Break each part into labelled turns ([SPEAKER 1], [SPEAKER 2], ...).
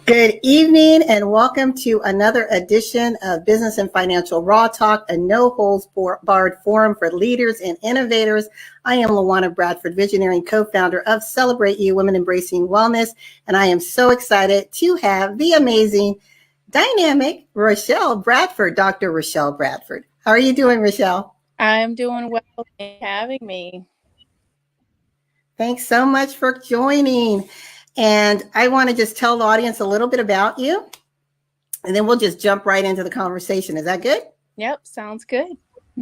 [SPEAKER 1] Good evening and welcome to another edition of Business and Financial Raw Talk, a no-holds-barred forum for leaders and innovators. I am LaWanna Bradford, visionary and co-founder of Celebrate You, Women Embracing Wellness, and I am so excited to have the amazing, dynamic Rochelle Bradford, Dr. Rochelle Bradford. How are you doing, Rochelle?
[SPEAKER 2] I'm doing well. Thanks for having me.
[SPEAKER 1] Thanks so much for joining. And I want to just tell the audience a little bit about you, and then we'll just jump right into the conversation. Is that good?
[SPEAKER 2] Yep, sounds good.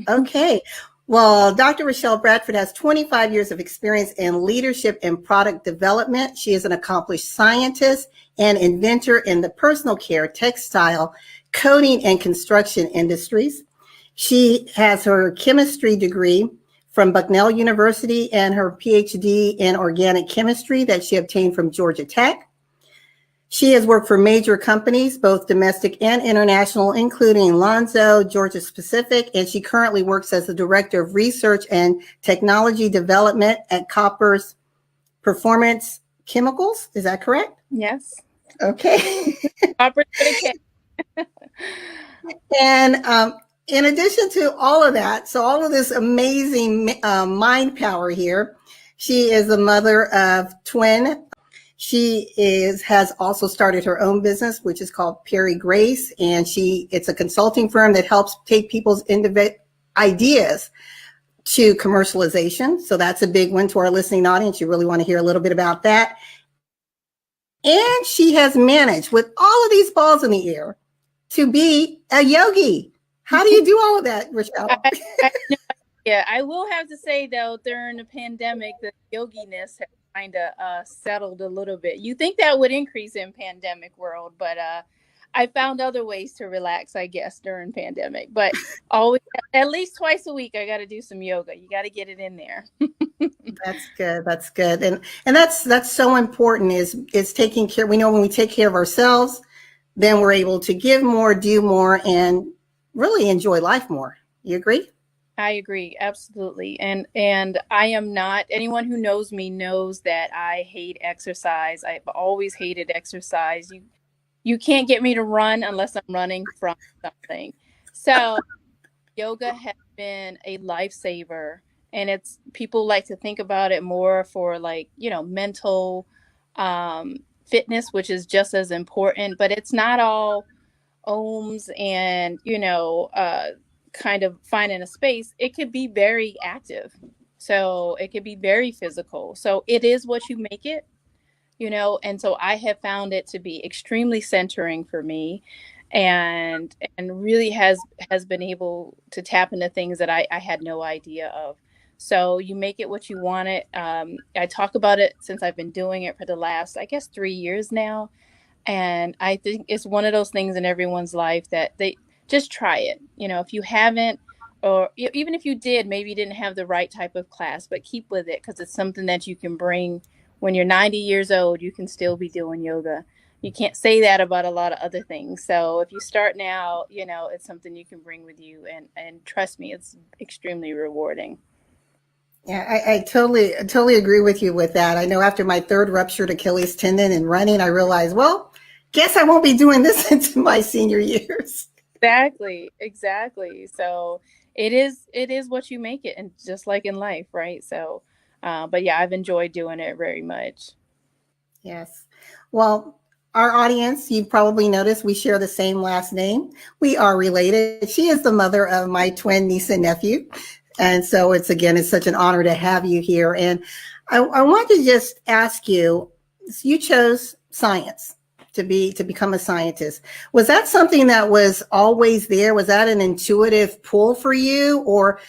[SPEAKER 1] Okay. Well, Dr. Rochelle Bradford has 25 years of experience in leadership and product development. She is an accomplished scientist and inventor in the personal care, textile, coating, and construction industries. She has her chemistry degree from Bucknell University and her Ph.D. in organic chemistry that she obtained from Georgia Tech. She has worked for major companies, both domestic and international, including Lonza, Georgia Pacific, and she currently works as the Director of Research and Technology Development at Koppers Performance Chemicals. Is that correct?
[SPEAKER 2] Yes.
[SPEAKER 1] Okay.
[SPEAKER 2] Koppers for the K.
[SPEAKER 1] And in addition to all of that, so all of this amazing mind power here, she is the mother of twin. She has also started her own business, which is called Perry Grace, and it's a consulting firm that helps take people's ideas to commercialization. So that's a big one to our listening audience. You really want to hear a little bit about that. And she has managed, with all of these balls in the air, to be a yogi. How do you do all of that, Rochelle?
[SPEAKER 2] Yeah, I will have to say, though, during the pandemic, the yoginess has kind of settled a little bit. You think that would increase in pandemic world, but I found other ways to relax, I guess, during pandemic. But always, at least twice a week, I got to do some yoga. You got to get it in there.
[SPEAKER 1] That's good. That's good. And that's so important is taking care. We know when we take care of ourselves, then we're able to give more, do more, and really enjoy life more. You agree?
[SPEAKER 2] I agree, absolutely. And I am not, anyone who knows me knows that I hate exercise. I've always hated exercise. You can't get me to run unless I'm running from something. So yoga has been a lifesaver, and people like to think about it more for mental fitness, which is just as important, but it's not all ohms and kind of finding a space. It could be very active, so it could be very physical. So it is what you make it, and so I have found it to be extremely centering for me, and really has been able to tap into things that I had no idea of. So you make it what you want it. I talk about it since I've been doing it for the last, I guess, 3 years now. And I think it's one of those things in everyone's life that they just try it. If you haven't, or even if you did, maybe you didn't have the right type of class, but keep with it, because it's something that you can bring when you're 90 years old. You can still be doing yoga. You can't say that about a lot of other things. So if you start now, it's something you can bring with you. And trust me, it's extremely rewarding.
[SPEAKER 1] Yeah, I totally agree with you with that. I know after my third ruptured Achilles tendon and running, I realized, well, guess I won't be doing this into my senior years.
[SPEAKER 2] Exactly. So it is what you make it, and just like in life, right? So, but yeah, I've enjoyed doing it very much.
[SPEAKER 1] Yes. Well, our audience, you've probably noticed we share the same last name. We are related. She is the mother of my twin niece and nephew. And so it's such an honor to have you here. And I want to just ask you, you chose science to become a scientist. Was that something that was always there? Was that an intuitive pull for you? Or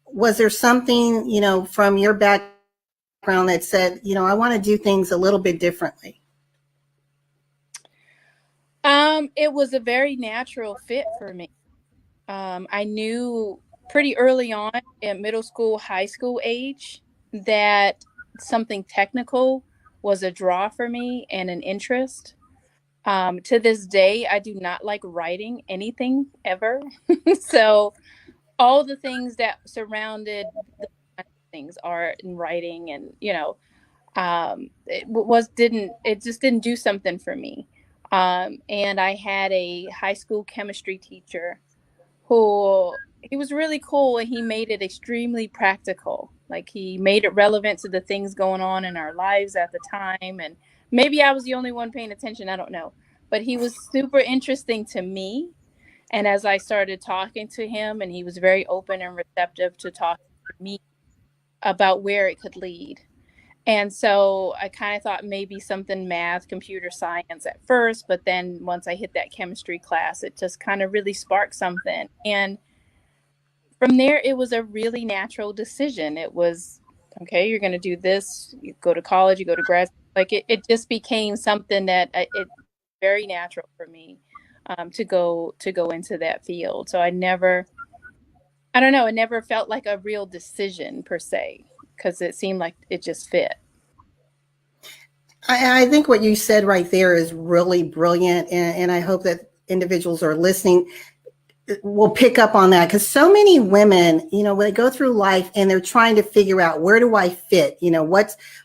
[SPEAKER 1] was there something, from your background that said, I want to do things a little bit differently?
[SPEAKER 2] It was a very natural fit for me. I knew pretty early on in middle school, high school age, that something technical was a draw for me and an interest. To this day, I do not like writing anything ever. So all the things that surrounded the things, art and writing, and it just didn't do something for me. And I had a high school chemistry teacher who, he was really cool, and he made it extremely practical. Like, he made it relevant to the things going on in our lives at the time. And maybe I was the only one paying attention, I don't know. But he was super interesting to me. And as I started talking to him, and he was very open and receptive to talking to me about where it could lead. And so I kind of thought maybe something math, computer science at first, but then once I hit that chemistry class, it just kind of really sparked something. And from there, it was a really natural decision. It was, okay, you're going to do this, you go to college, you go to grad school. Like, it just became something that it very natural for me, to go into that field. So I don't know, it never felt like a real decision per se, because it seemed like it just fit.
[SPEAKER 1] I think what you said right there is really brilliant. And I hope that individuals are listening will pick up on that, because so many women, when they go through life and they're trying to figure out, where do I fit?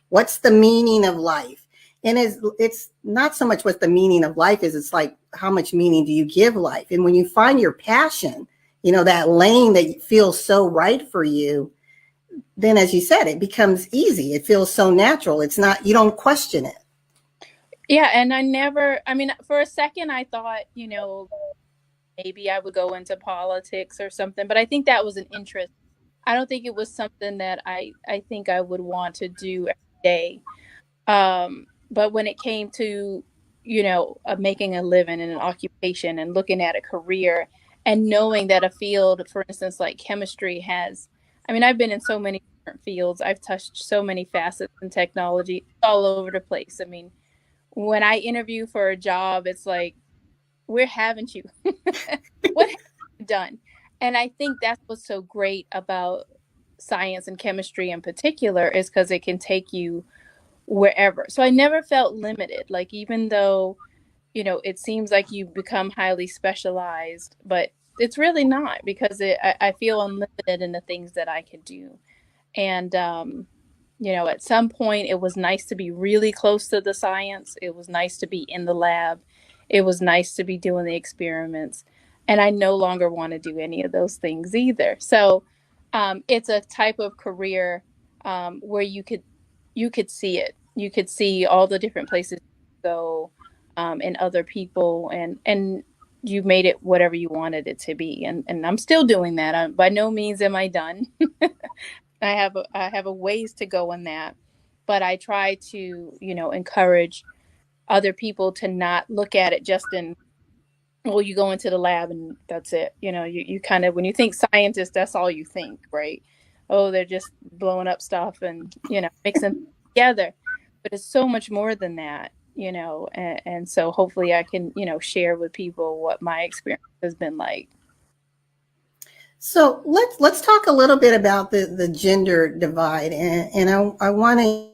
[SPEAKER 1] What's the meaning of life? And it's not so much what the meaning of life is. It's like, how much meaning do you give life? And when you find your passion, that lane that feels so right for you, then, as you said, it becomes easy. It feels so natural. It's not, you don't question it.
[SPEAKER 2] Yeah, and I mean, for a second I thought, maybe I would go into politics or something, but I think that was an interest. I don't think it was something that I think I would want to do every day. But when it came to, making a living and an occupation and looking at a career, and knowing that a field, for instance, like chemistry has, I mean, I've been in so many different fields. I've touched so many facets in technology all over the place. I mean, when I interview for a job, it's like, where haven't you? What have you done? And I think that's what's so great about science and chemistry in particular, is because it can take you wherever. So I never felt limited. Like, even though, it seems like you become highly specialized, but it's really not, because I feel unlimited in the things that I can do. And, at some point, it was nice to be really close to the science. It was nice to be in the lab. It was nice to be doing the experiments. And I no longer want to do any of those things either. So, it's a type of career, where you could see it. You could see all the different places you go, and other people, and you made it whatever you wanted it to be. And I'm still doing that. By no means am I done. I have a ways to go in that, but I try to, encourage other people to not look at it just in, well, you go into the lab and that's it. You kind of, when you think scientist, that's all you think, right? Oh, they're just blowing up stuff and, mixing together. But it's so much more than that, and so hopefully I can, share with people what my experience has been like.
[SPEAKER 1] So let's talk a little bit about the gender divide, and I want to,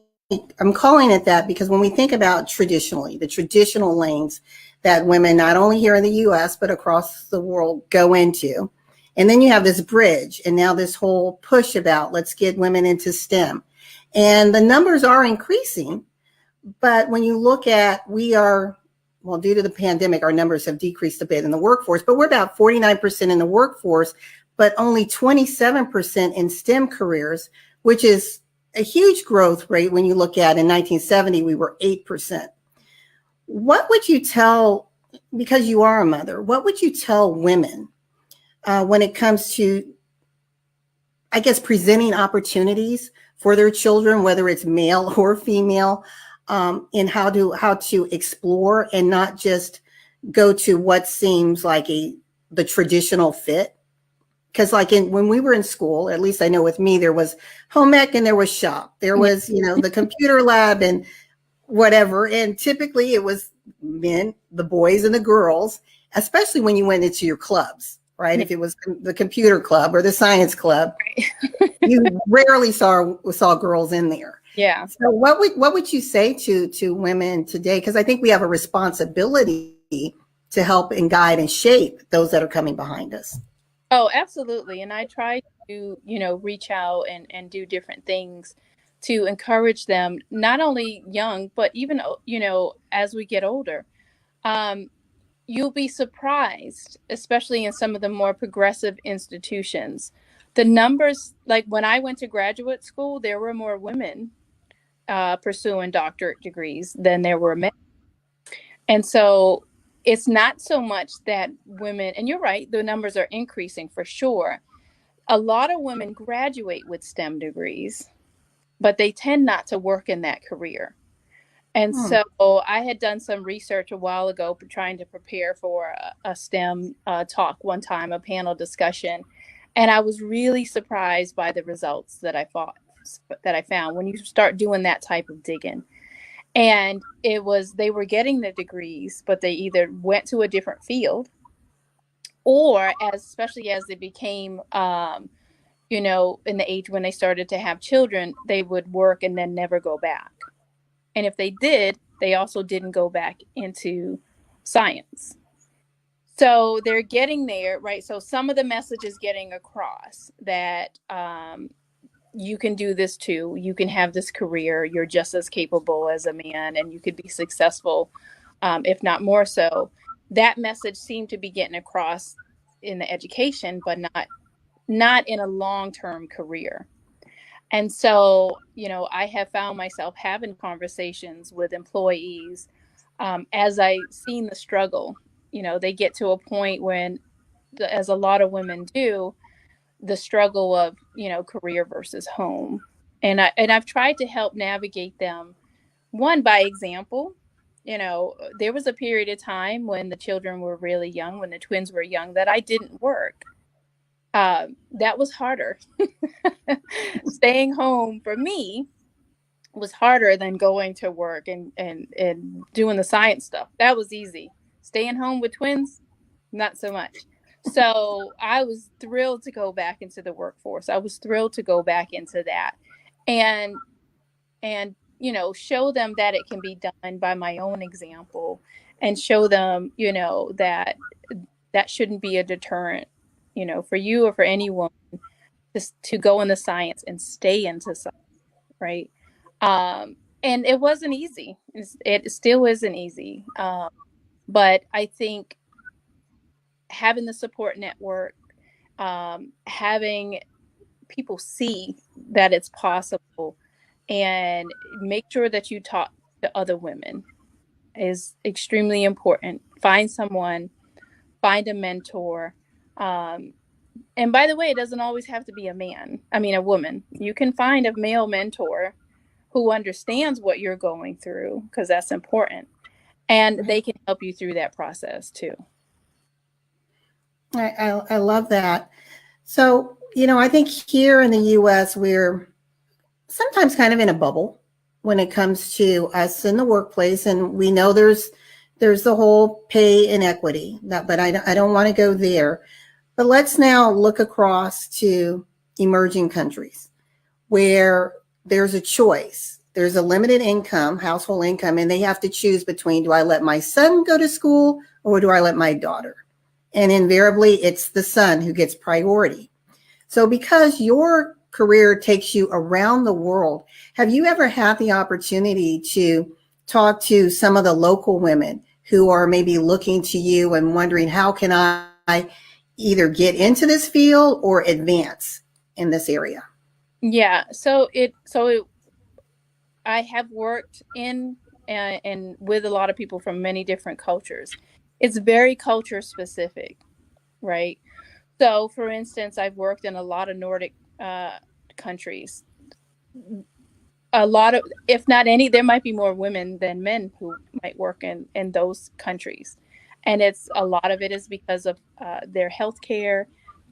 [SPEAKER 1] I'm calling it that because when we think about traditionally, the traditional lanes that women, not only here in the U.S. but across the world, go into, and then you have this bridge, and now this whole push about, let's get women into STEM, and the numbers are increasing. But when you look at, we are, well, due to the pandemic, our numbers have decreased a bit in the workforce, but we're about 49% in the workforce, but only 27% in STEM careers, which is a huge growth rate when you look at, in 1970, we were 8%. What would you tell, because you are a mother, what would you tell women when it comes to, I guess, presenting opportunities for their children, whether it's male or female, in how to explore and not just go to what seems like the traditional fit? Because when we were in school, at least I know with me, there was home ec and there was shop. There was, the computer lab and whatever. And typically it was men, the boys and the girls, especially when you went into your clubs, right? If it was the computer club or the science club, you rarely saw girls in there.
[SPEAKER 2] Yeah.
[SPEAKER 1] So what would you say to women today? Because I think we have a responsibility to help and guide and shape those that are coming behind us.
[SPEAKER 2] Oh, absolutely. And I try to, reach out and do different things to encourage them, not only young, but even, as we get older. You'll be surprised, especially in some of the more progressive institutions. The numbers, like when I went to graduate school, there were more women pursuing doctorate degrees than there were men. And so it's not so much that women, and you're right, the numbers are increasing for sure. A lot of women graduate with STEM degrees, but they tend not to work in that career. And
[SPEAKER 1] Hmm.
[SPEAKER 2] so I had done some research a while ago trying to prepare for a STEM talk one time, a panel discussion. And I was really surprised by the results that I found when you start doing that type of digging. And it was, they were getting the degrees, but they either went to a different field, or especially as they became, in the age when they started to have children, they would work and then never go back. And if they did, they also didn't go back into science. So they're getting there, right? So some of the message is getting across that you can do this too. You can have this career. You're just as capable as a man, and you could be successful, if not more so. That message seemed to be getting across in the education, but not in a long-term career. And so, I have found myself having conversations with employees as I seen the struggle. They get to a point when, as a lot of women do, the struggle of, career versus home. And I've tried to help navigate them, one, by example. There was a period of time when the children were really young, when the twins were young, that I didn't work. That was harder. Staying home for me was harder than going to work and doing the science stuff. That was easy. Staying home with twins, not so much. So I was thrilled to go back into the workforce. I was thrilled to go back into that, and show them that it can be done by my own example, and show them, that that shouldn't be a deterrent, for you or for anyone, just to go into science and stay into science, right? And it wasn't easy. It still isn't easy. But I think having the support network, having people see that it's possible, and make sure that you talk to other women is extremely important. Find someone, find a mentor. And by the way, it doesn't always have to be a woman. You can find a male mentor who understands what you're going through, because that's important. And they can help you through that process too.
[SPEAKER 1] I love that. So, I think here in the US, we're sometimes kind of in a bubble when it comes to us in the workplace. And we know there's the whole pay inequity, but I don't want to go there. But let's now look across to emerging countries where there's a choice. There's a limited income, household income, and they have to choose between, do I let my son go to school or do I let my daughter? And invariably, it's the son who gets priority. So because your career takes you around the world, have you ever had the opportunity to talk to some of the local women who are maybe looking to you and wondering, how can I either get into this field or advance in this area?
[SPEAKER 2] Yeah. I have worked in and with a lot of people from many different cultures. It's very culture specific, right? So, for instance, I've worked in a lot of Nordic countries. A lot of, if not any, there might be more women than men who might work in those countries. And a lot of it is because of their health care.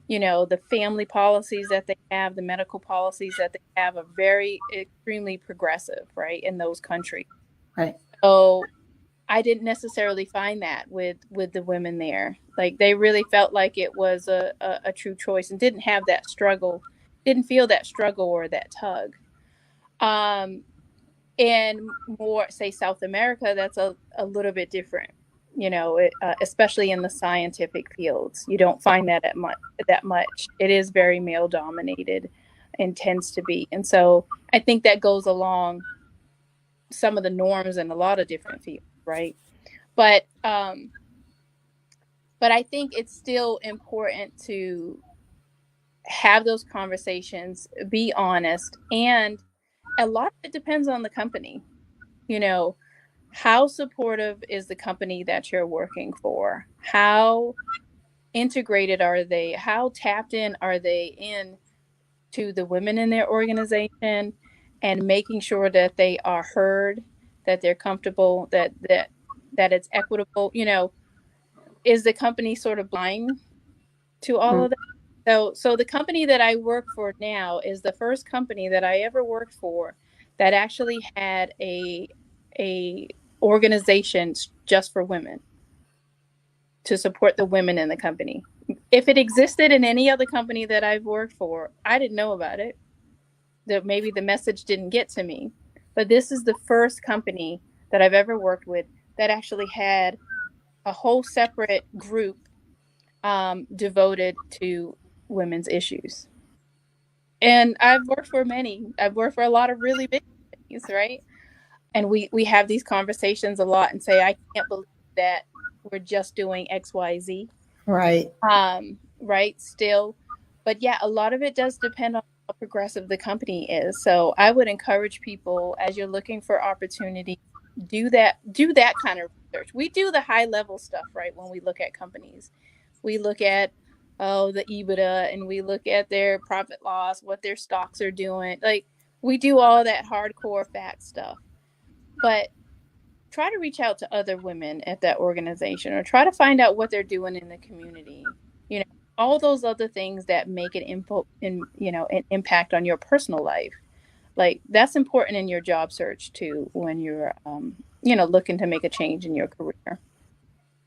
[SPEAKER 2] The family policies that they have, the medical policies that they have are very extremely progressive, right, in those countries.
[SPEAKER 1] Right.
[SPEAKER 2] So I didn't necessarily find that with the women there. Like, they really felt like it was a true choice, and didn't have that struggle, didn't feel that struggle or that tug. And more, say, South America, that's a little bit different. Especially in the scientific fields, you don't find that much. It is very male dominated, and tends to be. And so I think that goes along some of the norms in a lot of different fields, right? But I think it's still important to have those conversations, be honest, and a lot of it depends on the company. You know, how supportive is the company that you're working for? How integrated are they? How tapped in are they in to the women in their organization and making sure that they are heard, that they're comfortable, that it's equitable? Is the company sort of blind to all
[SPEAKER 1] Mm.
[SPEAKER 2] of that? So the company that I work for now is the first company that I ever worked for that actually had a organization just for women to support the women in the company. If it existed in any other company that I've worked for, I didn't know about it. That maybe the message didn't get to me. But this is the first company that I've ever worked with that actually had a whole separate group devoted to women's issues. And I've worked for many. I've worked for a lot of really big companies, right? And we have these conversations a lot and say, I can't believe that we're just doing XYZ.
[SPEAKER 1] Right.
[SPEAKER 2] Right, still. But yeah, a lot of it does depend on how progressive the company is. So I would encourage people, as you're looking for opportunity, do that kind of research. We do the high level stuff, right? When we look at companies, we look at, oh, the EBITDA, and we look at their profit loss, what their stocks are doing. Like, we do all that hardcore fact stuff. But try to reach out to other women at that organization, or try to find out what they're doing in the community. You know, all those other things that make an an impact on your personal life. Like, that's important in your job search too, when you're looking to make a change in your career.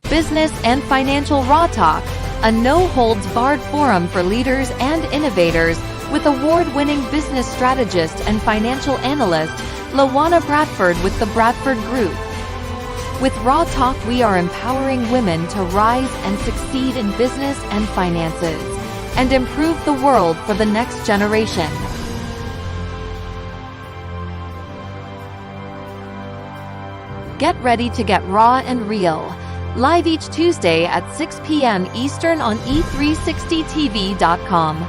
[SPEAKER 3] Business and Financial Raw Talk, a no-holds-barred forum for leaders and innovators with award-winning business strategist and financial analyst LaWanna Bradford with the Bradford Group. With Raw Talk, we are empowering women to rise and succeed in business and finances and improve the world for the next generation. Get ready to get raw and real. Live each Tuesday at 6 p.m. Eastern on e360tv.com.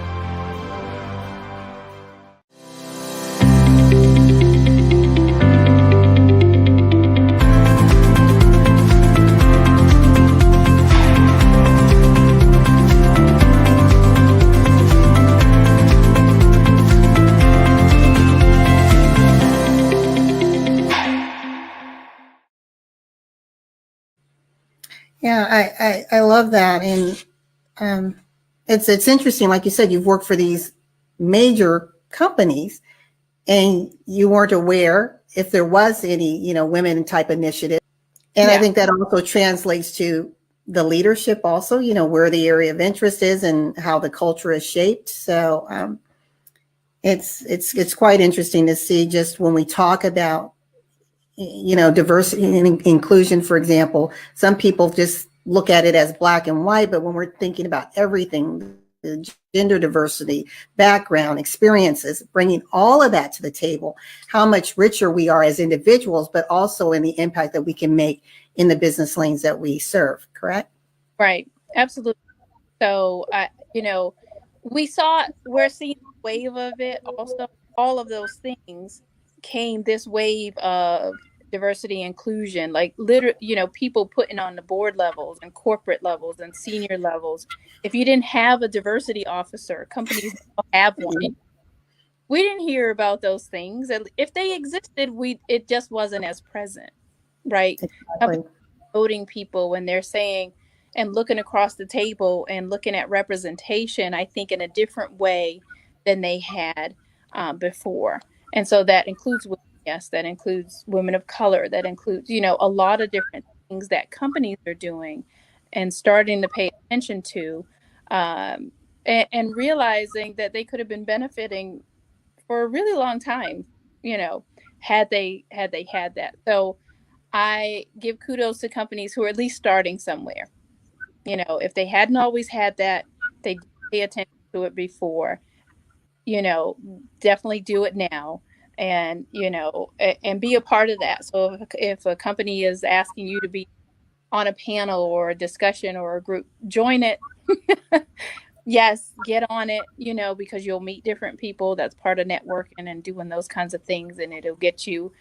[SPEAKER 1] Yeah, I love that. And it's interesting, like you said, you've worked for these major companies and you weren't aware if there was any, women type initiative. And I
[SPEAKER 2] Yeah.
[SPEAKER 1] think that also translates to the leadership also, where the area of interest is and how the culture is shaped. So it's quite interesting to see, just when we talk about, diversity and inclusion, for example, some people just look at it as black and white, but when we're thinking about everything, the gender diversity, background, experiences, bringing all of that to the table, how much richer we are as individuals, but also in the impact that we can make in the business lanes that we serve, correct?
[SPEAKER 2] Right. Absolutely. So, we're seeing a wave of it. Also, all of those things came this wave of diversity inclusion, like people putting on the board levels and corporate levels and senior levels. If you didn't have a diversity officer, companies now have one. We didn't hear about those things. And if they existed, it just wasn't as present, right?
[SPEAKER 1] Exactly.
[SPEAKER 2] Voting people when they're saying and looking across the table and looking at representation, I think, in a different way than they had before. And so that includes women, yes, that includes women of color, that includes, a lot of different things that companies are doing and starting to pay attention to, and realizing that they could have been benefiting for a really long time, you know, had that. So I give kudos to companies who are at least starting somewhere. If they hadn't always had that, they did pay attention to it before. Definitely do it now, and and be a part of that. So if a company is asking you to be on a panel or a discussion or a group, join it. Yes, get on it, because you'll meet different people. That's part of networking and doing those kinds of things, and it'll get you,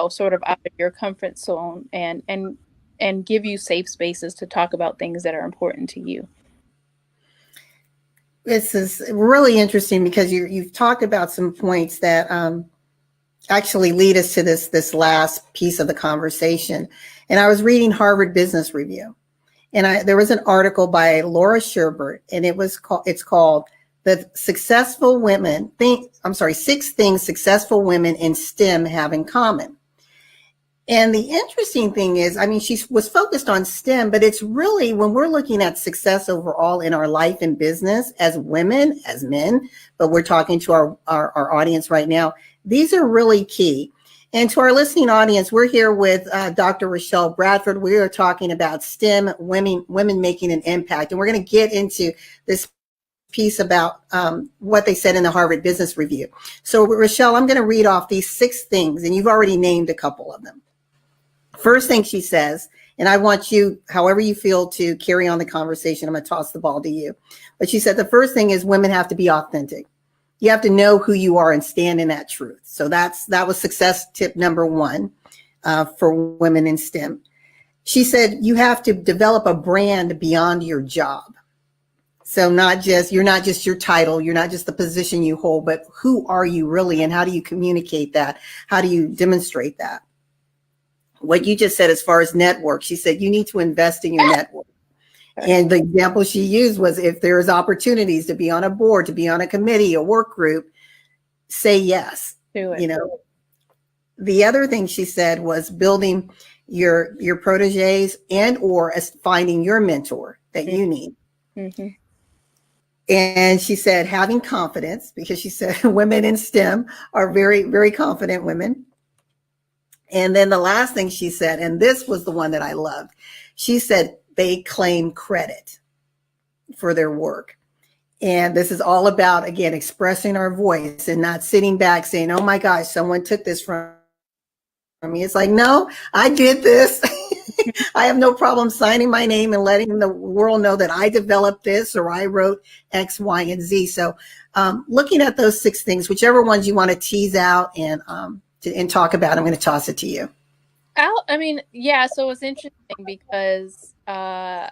[SPEAKER 2] sort of out of your comfort zone and give you safe spaces to talk about things that are important to you.
[SPEAKER 1] This is really interesting because you've talked about some points that actually lead us to this last piece of the conversation. And I was reading Harvard Business Review, and there was an article by Laura Sherbert, and it's called "The Successful Women Six Things Successful Women in STEM Have in Common." And the interesting thing is, I mean, she was focused on STEM, but it's really, when we're looking at success overall in our life and business as women, as men, but we're talking to our audience right now, these are really key. And to our listening audience, we're here with Dr. Rochelle Bradford. We are talking about STEM, women making an impact. And we're going to get into this piece about what they said in the Harvard Business Review. So, Rochelle, I'm going to read off these 6 things, and you've already named a couple of them. First thing she says, and I want you, however you feel, to carry on the conversation. I'm going to toss the ball to you. But she said the first thing is women have to be authentic. You have to know who you are and stand in that truth. So that was success tip number 1 for women in STEM. She said you have to develop a brand beyond your job. So you're not just your title, you're not just the position you hold, but who are you really, and how do you communicate that? How do you demonstrate that? What you just said as far as network, she said you need to invest in your network. And the example she used was, if there's opportunities to be on a board, to be on a committee, a work group, say yes.
[SPEAKER 2] Do it.
[SPEAKER 1] The other thing she said was building your proteges and or as finding your mentor that you need.
[SPEAKER 2] Mm-hmm.
[SPEAKER 1] And she said having confidence, because she said women in STEM are very, very confident women. And then the last thing she said, and this was the one that I loved, she said they claim credit for their work. And this is all about, again, expressing our voice and not sitting back saying, oh my gosh, someone took this from me. It's like, no, I did this. I have no problem signing my name and letting the world know that I developed this or I wrote X, Y, and Z. So looking at those 6 things, whichever ones you want to tease out and talk about, I'm going to toss it to you.
[SPEAKER 2] So it's interesting because, I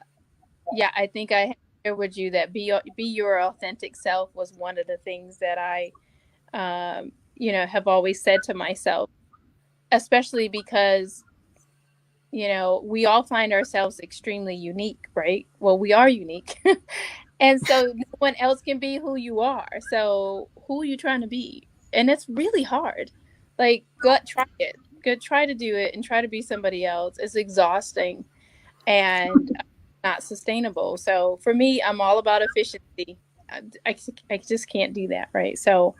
[SPEAKER 2] think I share with you that be your authentic self was one of the things that I, have always said to myself, especially because, we all find ourselves extremely unique, right? Well, we are unique. And so no one else can be who you are. So who are you trying to be? And it's really hard. Like, try it. Go try to do it and try to be somebody else. It's exhausting and not sustainable. So for me, I'm all about efficiency. I just can't do that, right? So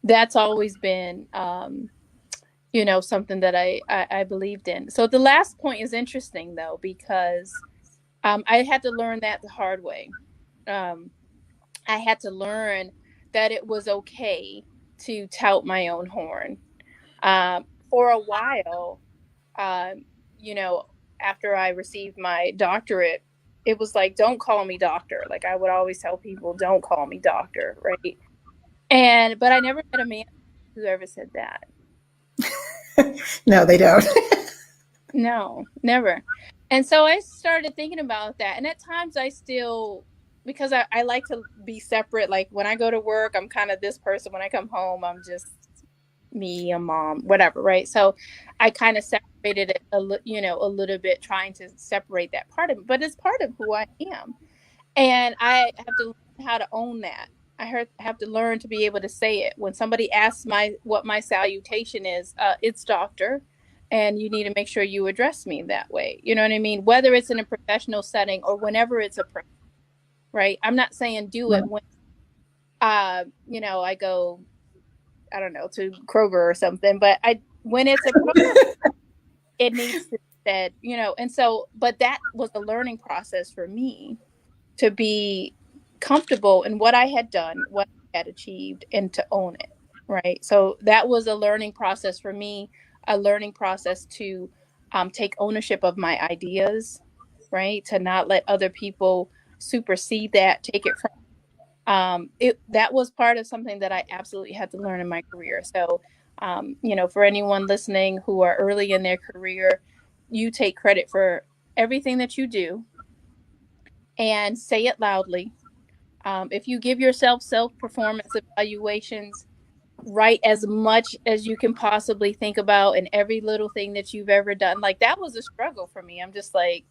[SPEAKER 2] that's always been, something that I believed in. So the last point is interesting, though, because I had to learn that the hard way. I had to learn that it was okay to tout my own horn. For a while, after I received my doctorate, it was like, don't call me doctor. Like, I would always tell people, don't call me doctor, right? But I never met a man who ever said that.
[SPEAKER 1] No, they don't.
[SPEAKER 2] No, never. And so I started thinking about that. And at times I still, because I like to be separate. Like, when I go to work, I'm kind of this person. When I come home, I'm just me, a mom, whatever, right? So I kind of separated it a little bit, trying to separate that part of it, but it's part of who I am. And I have to learn how to own that. I have to learn to be able to say it. When somebody asks what my salutation is, it's doctor, and you need to make sure you address me that way. You know what I mean? Whether it's in a professional setting or whenever it's a person, right? I'm not saying do it when, I go, I don't know, to Kroger or something, but when it's a person, it needs to be said, and so, but that was a learning process for me to be comfortable in what I had done, what I had achieved, and to own it, right? So that was a learning process for me, a learning process to take ownership of my ideas right? To not let other people supersede that, take it from that was part of something that I absolutely had to learn in my career. So, for anyone listening who are early in their career, you take credit for everything that you do and say it loudly. If you give yourself self-performance evaluations, write as much as you can possibly think about and every little thing that you've ever done. Like that was a struggle for me. I'm just like,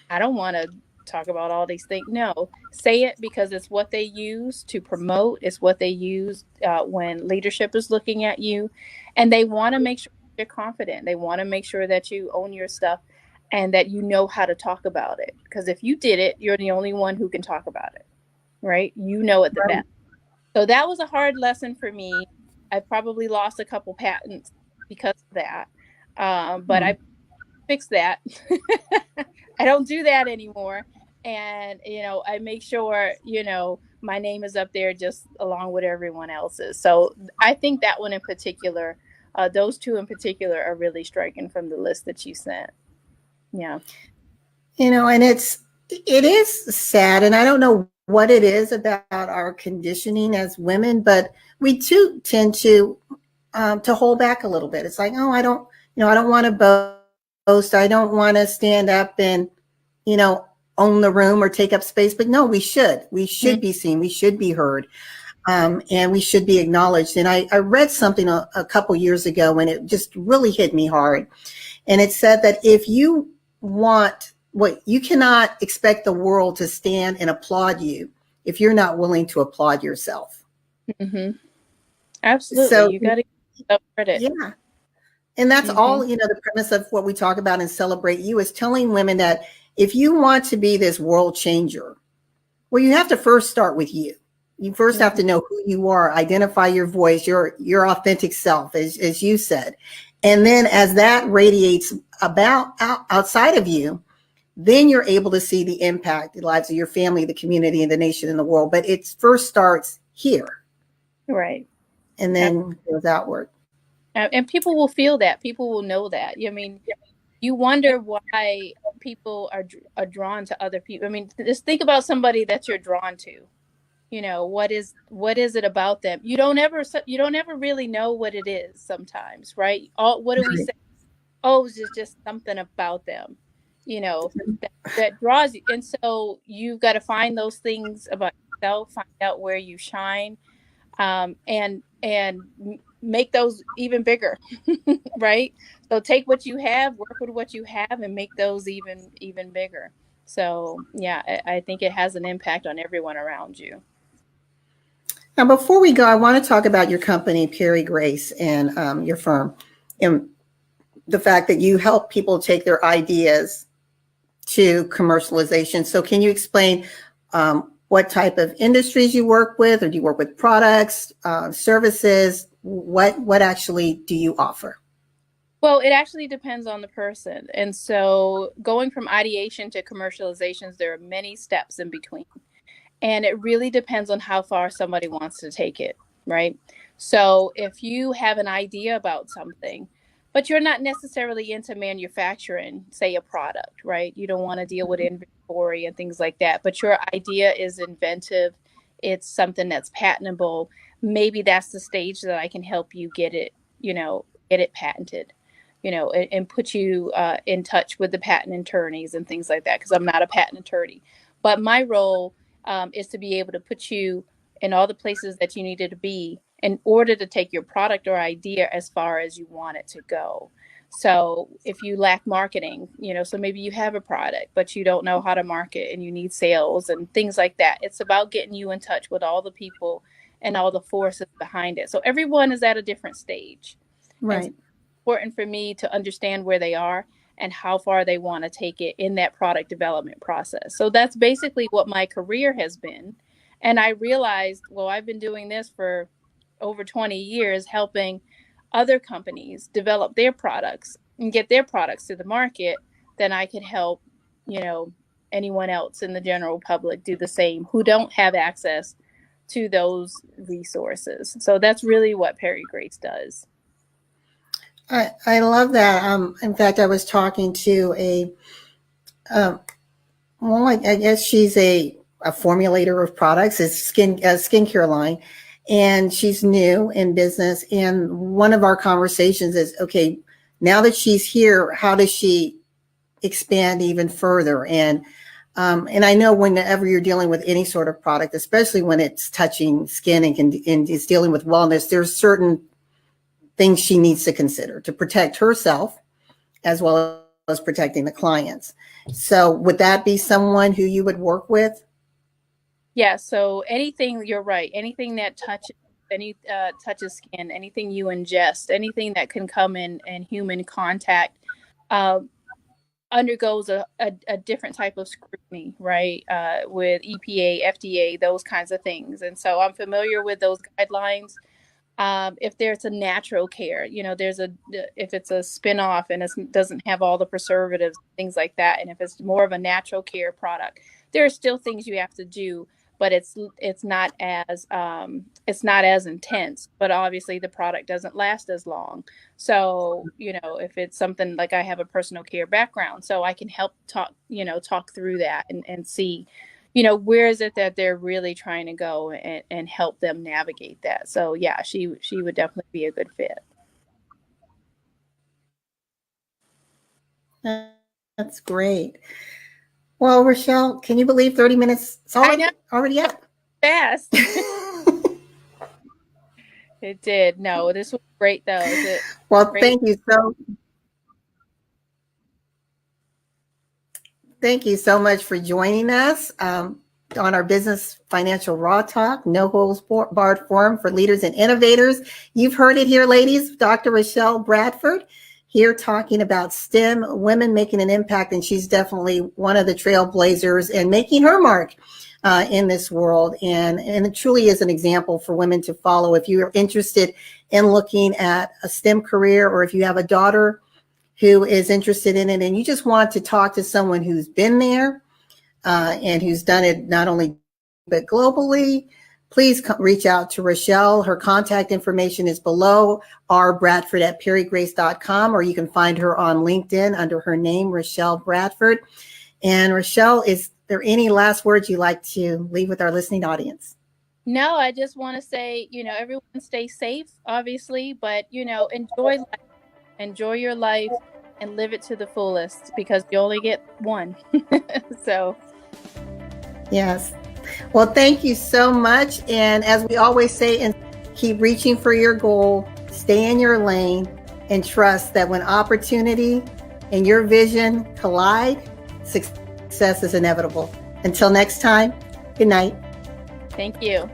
[SPEAKER 2] I don't want to talk about all these things. No, say it because it's what they use to promote. It's what they use when leadership is looking at you. And they want to make sure you're confident. They want to make sure that you own your stuff and that you know how to talk about it. Because if you did it, you're the only one who can talk about it, right? You know it the
[SPEAKER 1] Right.
[SPEAKER 2] best. So that was a hard lesson for me. I probably lost a couple patents because of that. But I fixed that. I don't do that anymore. And, I make sure, my name is up there just along with everyone else's. So I think that one in particular, those two in particular are really striking from the list that you sent. Yeah.
[SPEAKER 1] And it is sad, and I don't know what it is about our conditioning as women, but we too tend to hold back a little bit. It's like, oh, I don't want to boast. I don't want to stand up and, own the room or take up space. But no, we should be seen. We should be heard. And we should be acknowledged. And I read something a couple years ago, and it just really hit me hard. And it said that if you want you cannot expect the world to stand and applaud you if you're not willing to applaud yourself.
[SPEAKER 2] Mm-hmm. Absolutely.
[SPEAKER 1] So
[SPEAKER 2] You got to give yourself credit.
[SPEAKER 1] Yeah. And that's all, the premise of what we talk about in Celebrate You is telling women that if you want to be this world changer, well, you have to first start with you. You first have to know who you are, identify your voice, your authentic self, as you said. And then as that radiates outside of you, then you're able to see the impact, the lives of your family, the community, and the nation and the world. But it first starts here.
[SPEAKER 2] Right.
[SPEAKER 1] And then goes outward.
[SPEAKER 2] And people will feel that. People will know that. I mean, you wonder why people are drawn to other people. I mean, just think about somebody that you're drawn to. What is it about them? You don't ever really know what it is sometimes, right? What do we say? Oh, it's just something about them, that draws you. And so you've got to find those things about yourself, find out where you shine, and make those even bigger, right? So take what you have, work with what you have, and make those even bigger. So yeah, I think it has an impact on everyone around you.
[SPEAKER 1] Now, before we go, I want to talk about your company, Perry Grace, and your firm, and the fact that you help people take their ideas to commercialization. So can you explain what type of industries you work with, or do you work with products, services? What actually do you offer?
[SPEAKER 2] Well, it actually depends on the person. And so going from ideation to commercializations, there are many steps in between. And it really depends on how far somebody wants to take it, right? So if you have an idea about something, but you're not necessarily into manufacturing, say, a product, right? You don't want to deal with inventory and things like that, but your idea is inventive. It's something that's patentable. Maybe that's the stage that I can help you get it patented, and put you in touch with the patent attorneys and things like that, because I'm not a patent attorney. But my role is to be able to put you in all the places that you needed to be in order to take your product or idea as far as you want it to go. So if you lack marketing, so maybe you have a product, but you don't know how to market and you need sales and things like that. It's about getting you in touch with all the people and all the forces behind it. So everyone is at a different stage.
[SPEAKER 1] Right.
[SPEAKER 2] And it's important for me to understand where they are and how far they want to take it in that product development process. So that's basically what my career has been. And I realized, well, I've been doing this for over 20 years, helping other companies develop their products and get their products to the market. Then I could help, anyone else in the general public do the same who don't have access to those resources. So that's really what Perry Grace does.
[SPEAKER 1] I love that. In fact, I was talking to Well, I guess she's a formulator of products. It's a skincare line, and she's new in business. And one of our conversations is, okay, now that she's here, how does she expand even further? And I know whenever you're dealing with any sort of product, especially when it's touching skin and is dealing with wellness, there's certain things she needs to consider to protect herself as well as protecting the clients. So would that be someone who you would work with?
[SPEAKER 2] Yeah, so anything, you're right, anything that touches skin, anything you ingest, anything that can come in human contact, undergoes a different type of scrutiny, right? With EPA, FDA, those kinds of things. And so I'm familiar with those guidelines. If there's a natural care, if it's a spin-off and it doesn't have all the preservatives, things like that, and if it's more of a natural care product, there are still things you have to do, but it's not as intense. But obviously, the product doesn't last as long. So if it's something like, I have a personal care background, so I can help talk through that and see where is it that they're really trying to go and help them navigate that. So yeah, she would definitely be a good fit.
[SPEAKER 1] That's great. Well, Rochelle, can you believe 30 minutes already up?
[SPEAKER 2] Fast. It did. No, this was great though.
[SPEAKER 1] Well,
[SPEAKER 2] great?
[SPEAKER 1] Thank you so much for joining us on our Business Financial Raw Talk, no holds barred forum for leaders and innovators. You've heard it here, ladies. Dr. Rochelle Bradford here talking about STEM, women making an impact, and she's definitely one of the trailblazers and making her mark in this world. And it truly is an example for women to follow. If you're interested in looking at a STEM career, or if you have a daughter who is interested in it and you just want to talk to someone who's been there and who's done it not only but globally, please reach out to Rochelle. Her contact information is below, rbradford@perrygrace.com, or you can find her on LinkedIn under her name, Rochelle Bradford. And Rochelle, is there any last words you'd like to leave with our listening audience?
[SPEAKER 2] No, I just want to say, everyone stay safe, obviously, but, enjoy life. Enjoy your life and live it to the fullest, because you only get one. So.
[SPEAKER 1] Yes. Well, thank you so much. And as we always say, and keep reaching for your goal, stay in your lane, and trust that when opportunity and your vision collide, success is inevitable. Until next time, good night.
[SPEAKER 2] Thank you.